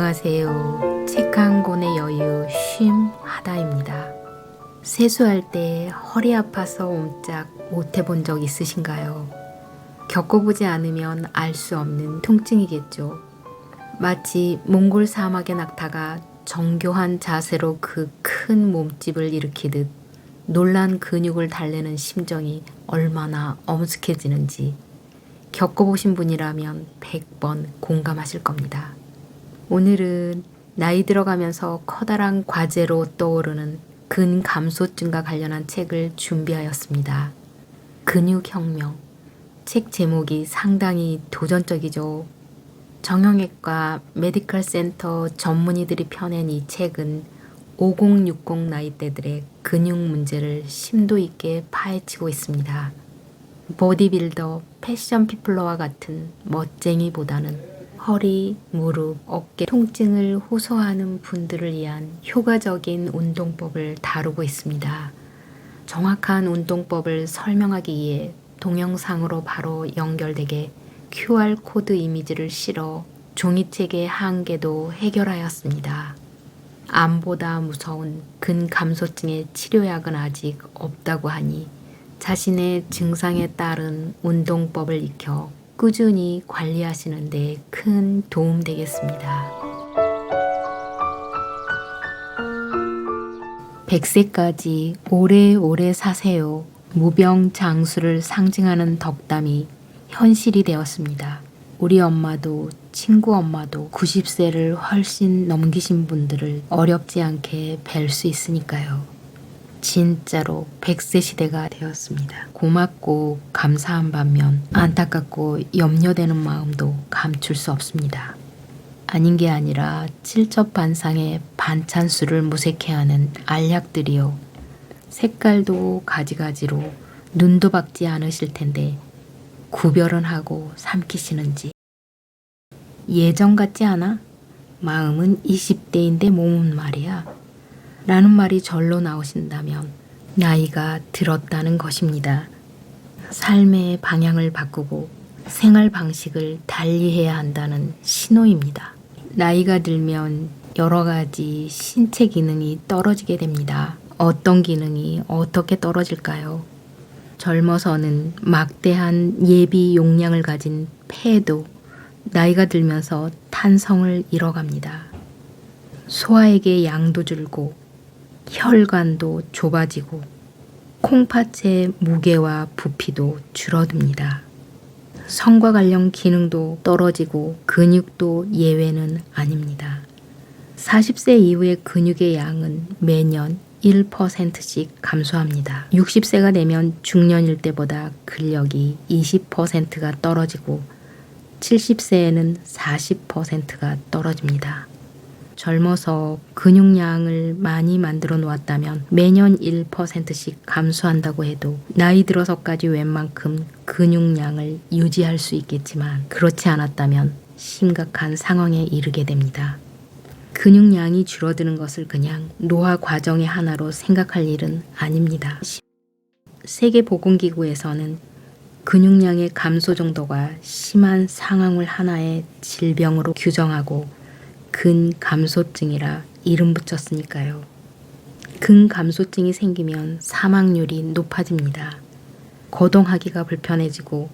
안녕하세요. 책 한 권의 여유 쉼 하다입니다. 세수할 때 허리 아파서 옴짝 못 해본 적 있으신가요? 겪어보지 않으면 알 수 없는 통증이겠죠. 마치 몽골 사막의 낙타가 정교한 자세로 그 큰 몸집을 일으키듯 놀란 근육을 달래는 심정이 얼마나 엄숙해지는지 겪어보신 분이라면 100번 공감하실 겁니다. 오늘은 나이 들어가면서 커다란 과제로 떠오르는 근감소증과 관련한 책을 준비하였습니다. 근육혁명. 책 제목이 상당히 도전적이죠. 정형외과 메디컬 센터 전문의들이 펴낸 이 책은 5060 나이대들의 근육 문제를 심도 있게 파헤치고 있습니다. 보디빌더, 패션 피플러와 같은 멋쟁이보다는 허리, 무릎, 어깨 통증을 호소하는 분들을 위한 효과적인 운동법을 다루고 있습니다. 정확한 운동법을 설명하기 위해 동영상으로 바로 연결되게 QR코드 이미지를 실어 종이책의 한계도 해결하였습니다. 암보다 무서운 근감소증의 치료약은 아직 없다고 하니 자신의 증상에 따른 운동법을 익혀 꾸준히 관리하시는 데 큰 도움 되겠습니다. 100세까지 오래오래 사세요. 무병장수를 상징하는 덕담이 현실이 되었습니다. 우리 엄마도 친구 엄마도 90세를 훨씬 넘기신 분들을 어렵지 않게 뵐 수 있으니까요. 진짜로 100세 시대가 되었습니다. 고맙고 감사한 반면 안타깝고 염려되는 마음도 감출 수 없습니다. 아닌 게 아니라 칠첩반상의 반찬수를 무색해 하는 알약들이요. 색깔도 가지가지로 눈도 박지 않으실 텐데 구별은 하고 삼키시는지. 예전 같지 않아? 마음은 20대인데 몸은 말이야. 라는 말이 절로 나오신다면 나이가 들었다는 것입니다. 삶의 방향을 바꾸고 생활 방식을 달리해야 한다는 신호입니다. 나이가 들면 여러 가지 신체 기능이 떨어지게 됩니다. 어떤 기능이 어떻게 떨어질까요? 젊어서는 막대한 예비 용량을 가진 폐도 나이가 들면서 탄성을 잃어갑니다. 소화액의 양도 줄고 혈관도 좁아지고 콩팥의 무게와 부피도 줄어듭니다. 성과 관련 기능도 떨어지고 근육도 예외는 아닙니다. 40세 이후의 근육의 양은 매년 1%씩 감소합니다. 60세가 되면 중년일 때보다 근력이 20%가 떨어지고 70세에는 40%가 떨어집니다. 젊어서 근육량을 많이 만들어 놓았다면 매년 1%씩 감소한다고 해도 나이 들어서까지 웬만큼 근육량을 유지할 수 있겠지만 그렇지 않았다면 심각한 상황에 이르게 됩니다. 근육량이 줄어드는 것을 그냥 노화 과정의 하나로 생각할 일은 아닙니다. 세계보건기구에서는 근육량의 감소 정도가 심한 상황을 하나의 질병으로 규정하고 근감소증이라 이름 붙였으니까요. 근감소증이 생기면 사망률이 높아집니다. 거동하기가 불편해지고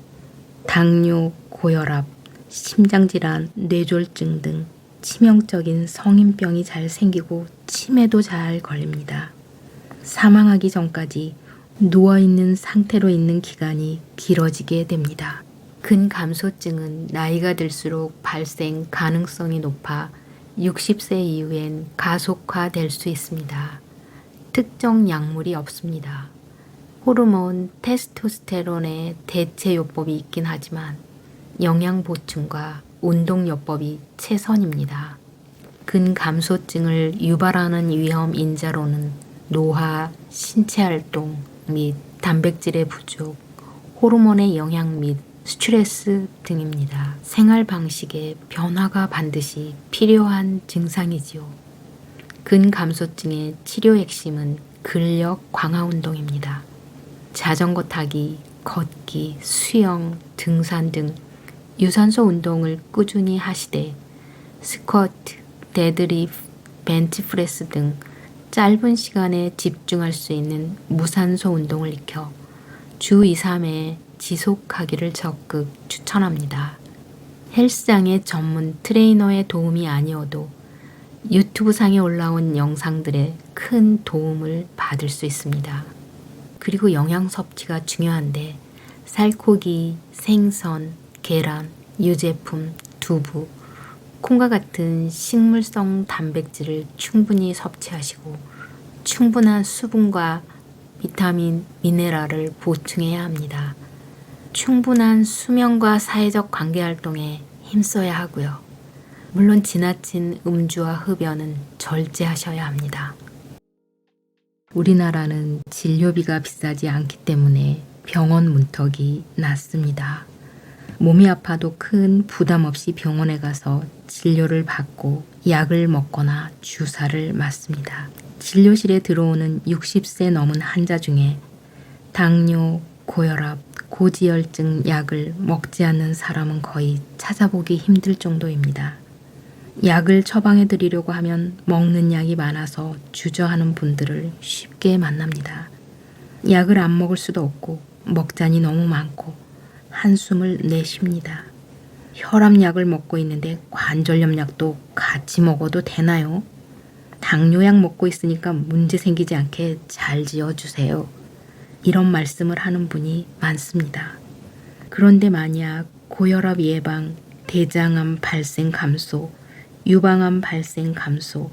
당뇨, 고혈압, 심장질환, 뇌졸중 등 치명적인 성인병이 잘 생기고 치매도 잘 걸립니다. 사망하기 전까지 누워있는 상태로 있는 기간이 길어지게 됩니다. 근감소증은 나이가 들수록 발생 가능성이 높아 60세 이후엔 가속화될 수 있습니다. 특정 약물이 없습니다. 호르몬 테스토스테론의 대체요법이 있긴 하지만 영양 보충과 운동요법이 최선입니다. 근감소증을 유발하는 위험 인자로는 노화, 신체활동 및 단백질의 부족, 호르몬의 영향 및 스트레스 등입니다. 생활 방식의 변화가 반드시 필요한 증상이지요. 근감소증의 치료 핵심은 근력 강화 운동입니다. 자전거 타기, 걷기, 수영, 등산 등 유산소 운동을 꾸준히 하시되 스쿼트, 데드리프트, 벤치프레스 등 짧은 시간에 집중할 수 있는 무산소 운동을 익혀 주 2, 3회 지속하기를 적극 추천합니다. 헬스장의 전문 트레이너의 도움이 아니어도 유튜브 상에 올라온 영상들에 큰 도움을 받을 수 있습니다. 그리고 영양 섭취가 중요한데 살코기, 생선, 계란, 유제품, 두부, 콩과 같은 식물성 단백질을 충분히 섭취하시고 충분한 수분과 비타민, 미네랄을 보충해야 합니다. 충분한 수면과 사회적 관계활동에 힘써야 하고요. 물론 지나친 음주와 흡연은 절제하셔야 합니다. 우리나라는 진료비가 비싸지 않기 때문에 병원 문턱이 낮습니다. 몸이 아파도 큰 부담 없이 병원에 가서 진료를 받고 약을 먹거나 주사를 맞습니다. 진료실에 들어오는 60세 넘은 환자 중에 당뇨, 고혈압, 고지혈증 약을 먹지 않는 사람은 거의 찾아보기 힘들 정도입니다. 약을 처방해 드리려고 하면 먹는 약이 많아서 주저하는 분들을 쉽게 만납니다. 약을 안 먹을 수도 없고 먹자니 너무 많고 한숨을 내쉽니다. 혈압약을 먹고 있는데 관절염 약도 같이 먹어도 되나요? 당뇨약 먹고 있으니까 문제 생기지 않게 잘 지어주세요. 이런 말씀을 하는 분이 많습니다. 그런데 만약 고혈압 예방, 대장암 발생 감소, 유방암 발생 감소,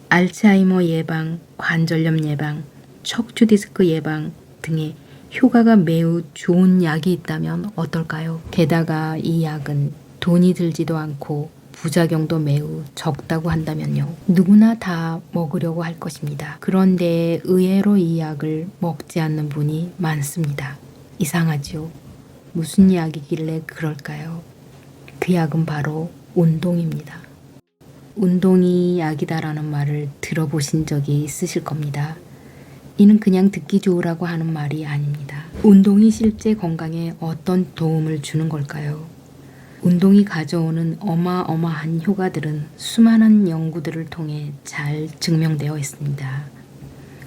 알츠하이머 예방, 관절염 예방, 척추 디스크 예방 등의 효과가 매우 좋은 약이 있다면 어떨까요? 게다가 이 약은 돈이 들지도 않고 부작용도 매우 적다고 한다면요. 누구나 다 먹으려고 할 것입니다. 그런데 의외로 이 약을 먹지 않는 분이 많습니다. 이상하죠? 무슨 약이길래 그럴까요? 그 약은 바로 운동입니다. 운동이 약이다라는 말을 들어보신 적이 있으실 겁니다. 이는 그냥 듣기 좋으라고 하는 말이 아닙니다. 운동이 실제 건강에 어떤 도움을 주는 걸까요? 운동이 가져오는 어마어마한 효과들은 수많은 연구들을 통해 잘 증명되어 있습니다.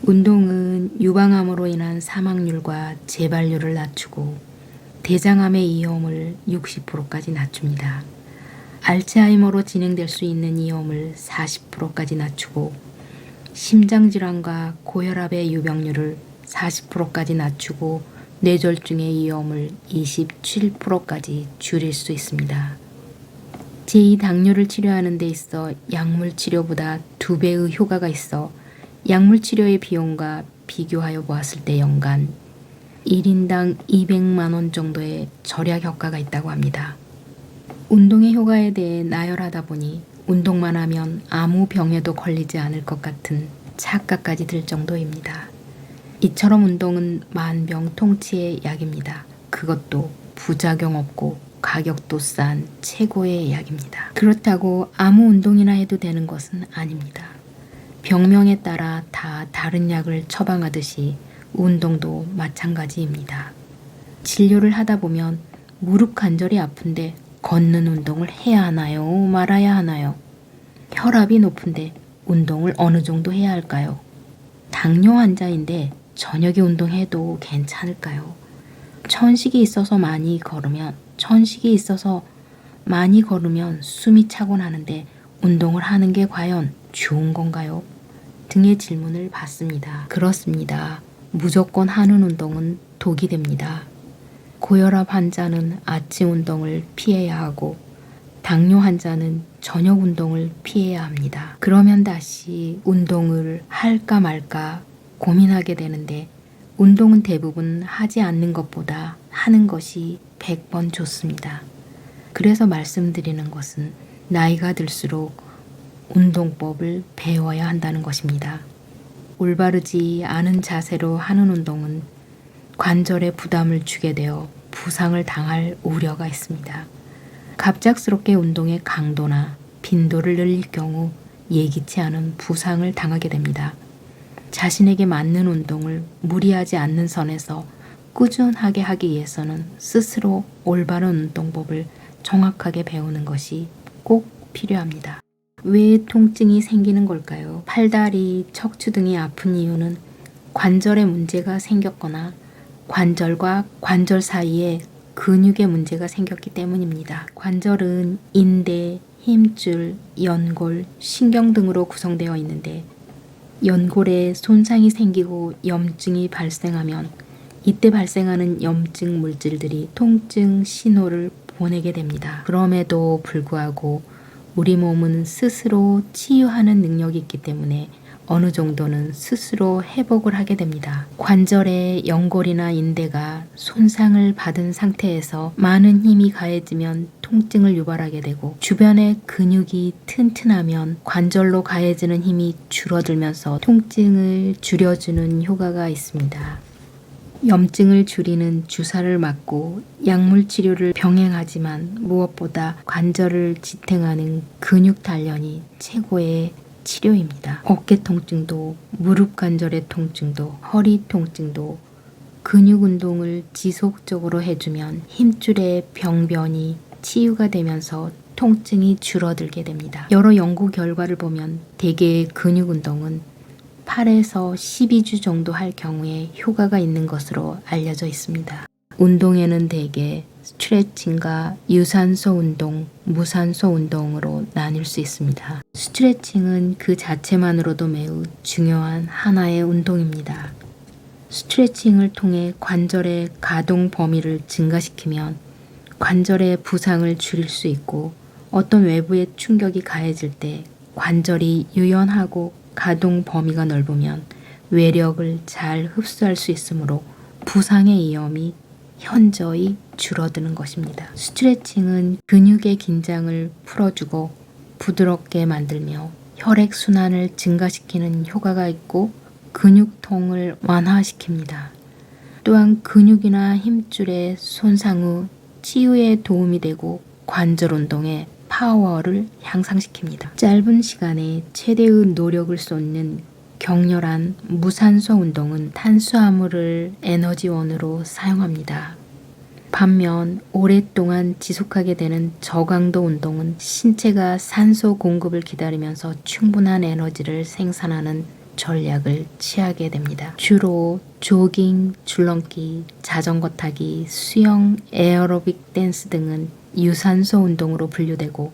운동은 유방암으로 인한 사망률과 재발률을 낮추고 대장암의 위험을 60%까지 낮춥니다. 알츠하이머로 진행될 수 있는 위험을 40%까지 낮추고 심장질환과 고혈압의 유병률을 40%까지 낮추고 뇌졸중의 위험을 27%까지 줄일 수 있습니다. 제2 당뇨를 치료하는 데 있어 약물 치료보다 2배의 효과가 있어 약물 치료의 비용과 비교하여 보았을 때 연간 1인당 200만 원 정도의 절약 효과가 있다고 합니다. 운동의 효과에 대해 나열하다 보니 운동만 하면 아무 병에도 걸리지 않을 것 같은 착각까지 들 정도입니다. 이처럼 운동은 만병통치의 약입니다. 그것도 부작용 없고 가격도 싼 최고의 약입니다. 그렇다고 아무 운동이나 해도 되는 것은 아닙니다. 병명에 따라 다 다른 약을 처방하듯이 운동도 마찬가지입니다. 진료를 하다 보면 무릎 관절이 아픈데 걷는 운동을 해야 하나요? 말아야 하나요? 혈압이 높은데 운동을 어느 정도 해야 할까요? 당뇨 환자인데 저녁에 운동해도 괜찮을까요? 천식이 있어서 많이 걸으면 숨이 차곤 하는데 운동을 하는 게 과연 좋은 건가요? 등의 질문을 받습니다. 그렇습니다. 무조건 하는 운동은 독이 됩니다. 고혈압 환자는 아침 운동을 피해야 하고 당뇨 환자는 저녁 운동을 피해야 합니다. 그러면 다시 운동을 할까 말까 고민하게 되는데 운동은 대부분 하지 않는 것보다 하는 것이 100번 좋습니다. 그래서 말씀드리는 것은 나이가 들수록 운동법을 배워야 한다는 것입니다. 올바르지 않은 자세로 하는 운동은 관절에 부담을 주게 되어 부상을 당할 우려가 있습니다. 갑작스럽게 운동의 강도나 빈도를 늘릴 경우 예기치 않은 부상을 당하게 됩니다. 자신에게 맞는 운동을 무리하지 않는 선에서 꾸준하게 하기 위해서는 스스로 올바른 운동법을 정확하게 배우는 것이 꼭 필요합니다. 왜 통증이 생기는 걸까요? 팔다리, 척추 등이 아픈 이유는 관절에 문제가 생겼거나 관절과 관절 사이에 근육에 문제가 생겼기 때문입니다. 관절은 인대, 힘줄, 연골, 신경 등으로 구성되어 있는데 연골에 손상이 생기고 염증이 발생하면 이때 발생하는 염증 물질들이 통증 신호를 보내게 됩니다. 그럼에도 불구하고 우리 몸은 스스로 치유하는 능력이 있기 때문에 어느 정도는 스스로 회복을 하게 됩니다. 관절의 연골이나 인대가 손상을 받은 상태에서 많은 힘이 가해지면 통증을 유발하게 되고 주변의 근육이 튼튼하면 관절로 가해지는 힘이 줄어들면서 통증을 줄여주는 효과가 있습니다. 염증을 줄이는 주사를 맞고 약물 치료를 병행하지만 무엇보다 관절을 지탱하는 근육 단련이 최고의 치료입니다. 어깨 통증도, 무릎 관절의 통증도, 허리 통증도 근육 운동을 지속적으로 해주면 힘줄의 병변이 치유가 되면서 통증이 줄어들게 됩니다. 여러 연구 결과를 보면 대개 근육 운동은 8에서 12주 정도 할 경우에 효과가 있는 것으로 알려져 있습니다. 운동에는 대개 스트레칭과 유산소 운동, 무산소 운동으로 나뉠 수 있습니다. 스트레칭은 그 자체만으로도 매우 중요한 하나의 운동입니다. 스트레칭을 통해 관절의 가동 범위를 증가시키면 관절의 부상을 줄일 수 있고 어떤 외부의 충격이 가해질 때 관절이 유연하고 가동 범위가 넓으면 외력을 잘 흡수할 수 있으므로 부상의 위험이 현저히 줄어드는 것입니다. 스트레칭은 근육의 긴장을 풀어주고 부드럽게 만들며 혈액순환을 증가시키는 효과가 있고 근육통을 완화시킵니다. 또한 근육이나 힘줄의 손상 후 치유에 도움이 되고 관절 운동에 파워를 향상시킵니다. 짧은 시간에 최대의 노력을 쏟는 격렬한 무산소 운동은 탄수화물을 에너지원으로 사용합니다. 반면 오랫동안 지속하게 되는 저강도 운동은 신체가 산소 공급을 기다리면서 충분한 에너지를 생산하는 전략을 취하게 됩니다. 주로 조깅, 줄넘기, 자전거 타기, 수영, 에어로빅 댄스 등은 유산소 운동으로 분류되고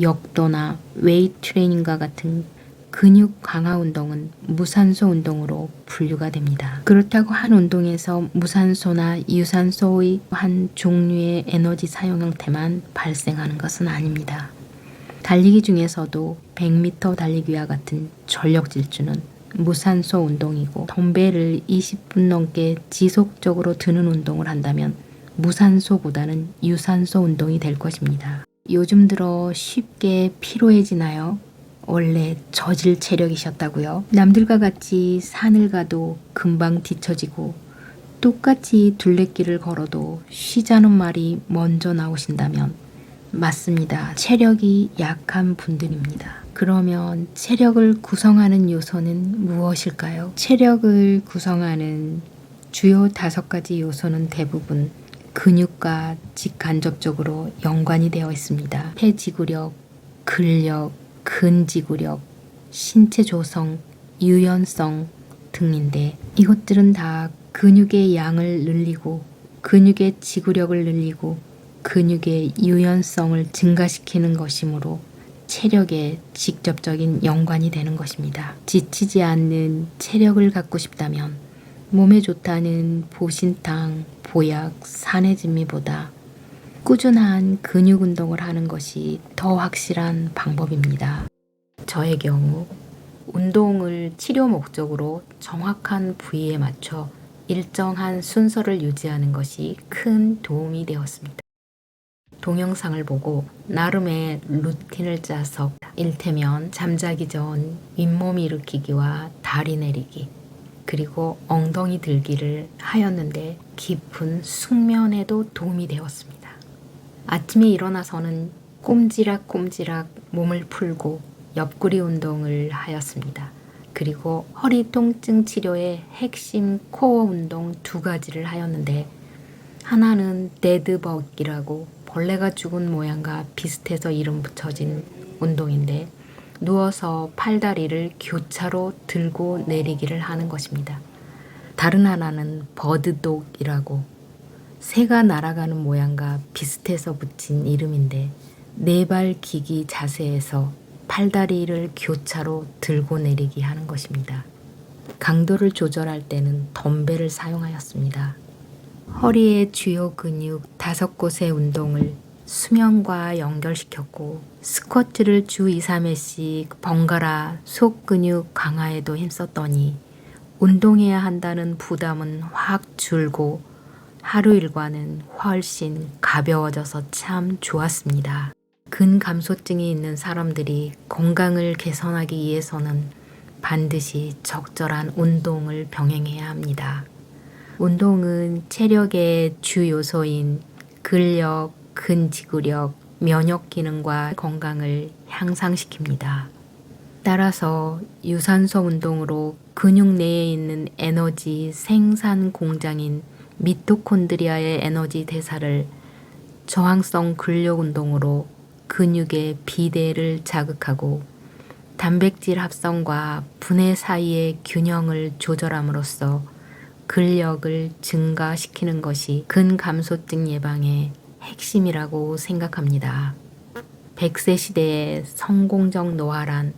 역도나 웨이트 트레이닝과 같은 근육 강화 운동은 무산소 운동으로 분류가 됩니다. 그렇다고 한 운동에서 무산소나 유산소의 한 종류의 에너지 사용 형태만 발생하는 것은 아닙니다. 달리기 중에서도 100m 달리기와 같은 전력 질주는 무산소 운동이고 덤벨을 20분 넘게 지속적으로 드는 운동을 한다면 무산소보다는 유산소 운동이 될 것입니다. 요즘 들어 쉽게 피로해지나요? 원래 저질 체력이셨다고요? 남들과 같이 산을 가도 금방 뒤처지고 똑같이 둘레길을 걸어도 쉬자는 말이 먼저 나오신다면 맞습니다. 체력이 약한 분들입니다. 그러면 체력을 구성하는 요소는 무엇일까요? 체력을 구성하는 주요 5가지 요소는 대부분 근육과 직간접적으로 연관이 되어 있습니다. 폐지구력, 근력, 근지구력, 신체 조성, 유연성 등인데 이것들은 다 근육의 양을 늘리고 근육의 지구력을 늘리고 근육의 유연성을 증가시키는 것이므로 체력에 직접적인 연관이 되는 것입니다. 지치지 않는 체력을 갖고 싶다면 몸에 좋다는 보신탕, 보약, 산해진미보다 꾸준한 근육 운동을 하는 것이 더 확실한 방법입니다. 저의 경우 운동을 치료 목적으로 정확한 부위에 맞춰 일정한 순서를 유지하는 것이 큰 도움이 되었습니다. 동영상을 보고 나름의 루틴을 짜서 일테면 잠자기 전 윗몸 일으키기와 다리 내리기 그리고 엉덩이 들기를 하였는데 깊은 숙면에도 도움이 되었습니다. 아침에 일어나서는 꼼지락꼼지락 몸을 풀고 옆구리 운동을 하였습니다. 그리고 허리 통증 치료의 핵심 코어 운동 2가지를 하였는데 하나는 데드버기라고 벌레가 죽은 모양과 비슷해서 이름 붙여진 운동인데 누워서 팔다리를 교차로 들고 내리기를 하는 것입니다. 다른 하나는 버드독이라고 새가 날아가는 모양과 비슷해서 붙인 이름인데 네 발 기기 자세에서 팔다리를 교차로 들고 내리기 하는 것입니다. 강도를 조절할 때는 덤벨을 사용하였습니다. 허리의 주요 근육 5곳의 운동을 수면과 연결시켰고 스쿼트를 주 2, 3회씩 번갈아 속 근육 강화에도 힘썼더니 운동해야 한다는 부담은 확 줄고 하루 일과는 훨씬 가벼워져서 참 좋았습니다. 근감소증이 있는 사람들이 건강을 개선하기 위해서는 반드시 적절한 운동을 병행해야 합니다. 운동은 체력의 주 요소인 근력, 근지구력, 면역 기능과 건강을 향상시킵니다. 따라서 유산소 운동으로 근육 내에 있는 에너지 생산 공장인 미토콘드리아의 에너지 대사를 저항성 근력 운동으로 근육의 비대를 자극하고 단백질 합성과 분해 사이의 균형을 조절함으로써 근력을 증가시키는 것이 근감소증 예방의 핵심이라고 생각합니다. 100세 시대의 성공적 노화란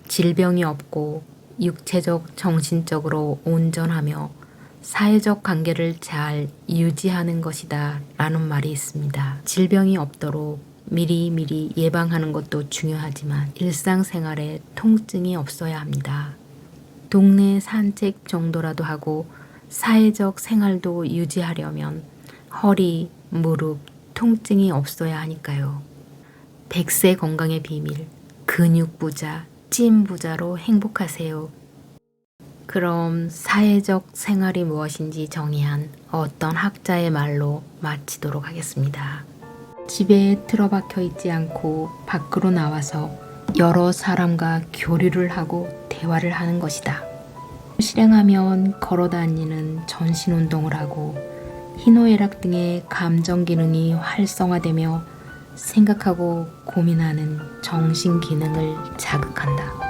질병이 없고 육체적, 정신적으로 온전하며 사회적 관계를 잘 유지하는 것이다 라는 말이 있습니다. 질병이 없도록 미리미리 예방하는 것도 중요하지만 일상생활에 통증이 없어야 합니다. 동네 산책 정도라도 하고 사회적 생활도 유지하려면 허리, 무릎, 통증이 없어야 하니까요. 100세 건강의 비밀, 근육부자, 찐부자로 행복하세요. 그럼 사회적 생활이 무엇인지 정의한 어떤 학자의 말로 마치도록 하겠습니다. 집에 틀어박혀 있지 않고 밖으로 나와서 여러 사람과 교류를 하고 대화를 하는 것이다. 실행하면 걸어다니는 전신운동을 하고 희노애락 등의 감정 기능이 활성화되며 생각하고 고민하는 정신 기능을 자극한다.